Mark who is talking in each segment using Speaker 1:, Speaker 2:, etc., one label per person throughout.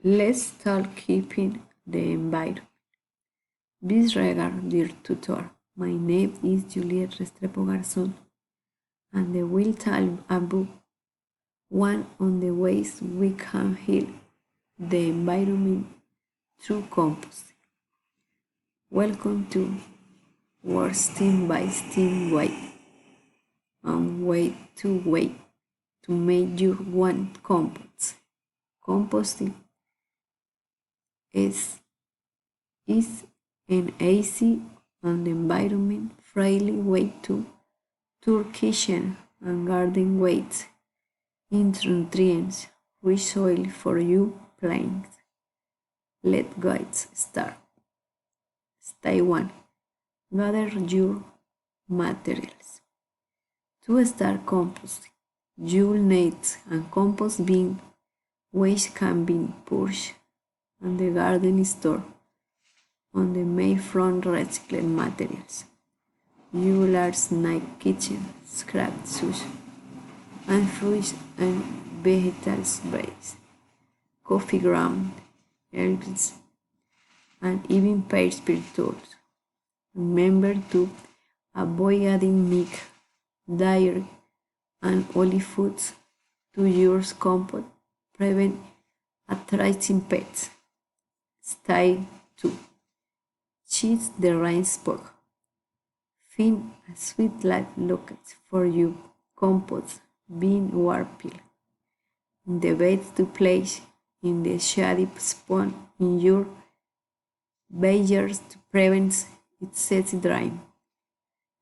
Speaker 1: Let's start keeping the environment. Disregard, dear tutor. My name is Juliet Restrepo Garzón, and I will tell about one of the ways we can heal the environment through composting. Welcome to Work Step by Step Way and Way to make your one compost. Composting is an easy and environment friendly way to turn kitchen and garden waste into nutrients rich soil for your plants. Let's get started. Step 1. Gather your materials. To start composting, you'll need a compost bin which can be purchased at the garden store on the main front recycled materials. You will also need kitchen scrap such and fruits and vegetables waste, coffee ground, herbs, and even paper tools. Remember to avoid adding milk, dairy, and olive foods to your compost. Prevent attracting pets. Step 2. Cheese the rain spot. Find a sweet light locket for your compost bin or pile. The best to place in the shady spot in your backyard to prevent excessive drying.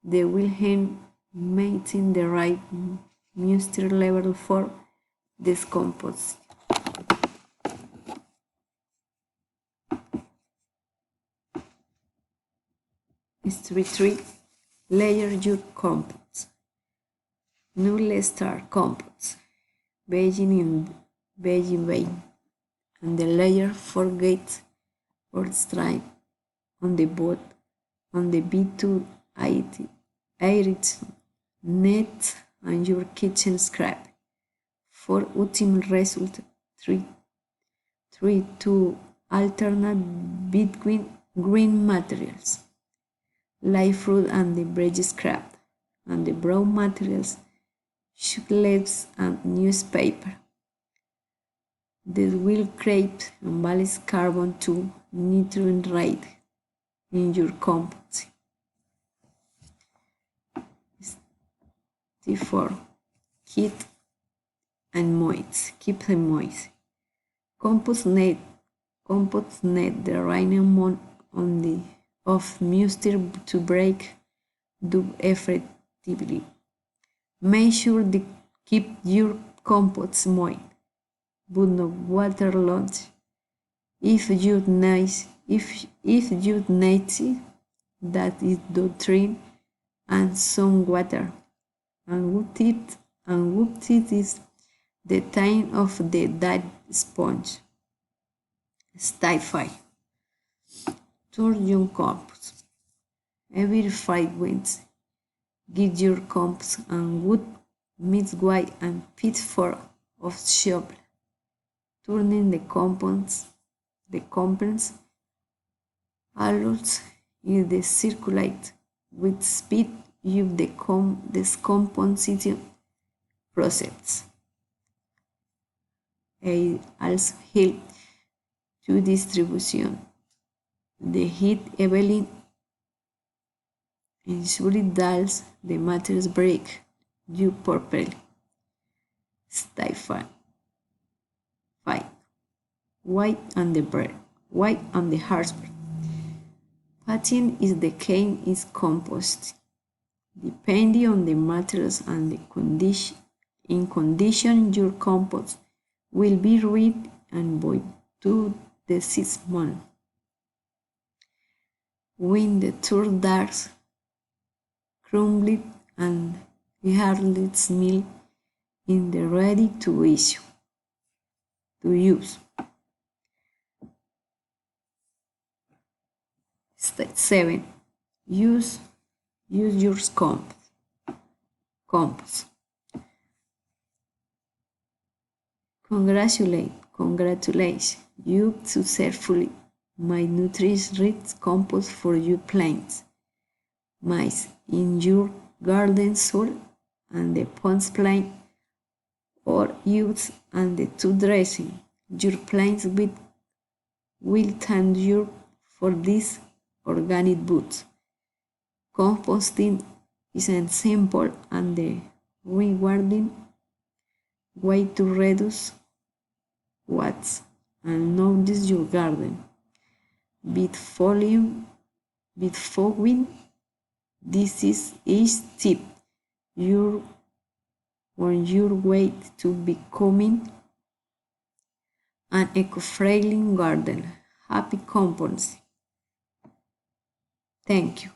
Speaker 1: They will help maintain the right moisture level for decomposition. Step 3. Layer your compost. Now let's start compost. Beijing in Beijing vein. And the layer forget or stripe on the boat on the B2 arid net and your kitchen scrap. For ultimate result, 3 to alternate between green materials like fruit and the veg scrap, and the brown materials, chocolates and newspaper. This will create and balance carbon to nutrient rate in your compost. Step 4. Keep them moist. Compost net the right amount of moisture to break down effectively. Make sure to keep your compost moist, but not waterlogged. If you notice that it does drain and some water, and what it is the time of the dead sponge. Step 5. Turn your compost. Every 5 minutes, get your compost and wood mixed white and fit for of shovel. Turning the compost allows in the circulate with speed of the decomposition process. It also helps to distribution the heat evenly, ensuring that the materials break you properly. Step 5. White and the harvest. Patching is the cane is compost. Depending on the materials and the condition, your compost will be red and void to the 6 months. When the turd dark, crumbled and hardly smell in the ready to use. Step 7. Use your compost. Congratulations, you successfully made nutritious compost for your plants. Mice in your garden soil and the ponds plant or use and the to dressing your plants with will thank you for this organic boots. Composting is a simple and rewarding way to reduce waste and nourish your garden. With folium, with fogging, this is each tip you're on your way to becoming an eco-friendly garden. Happy composting. Thank you.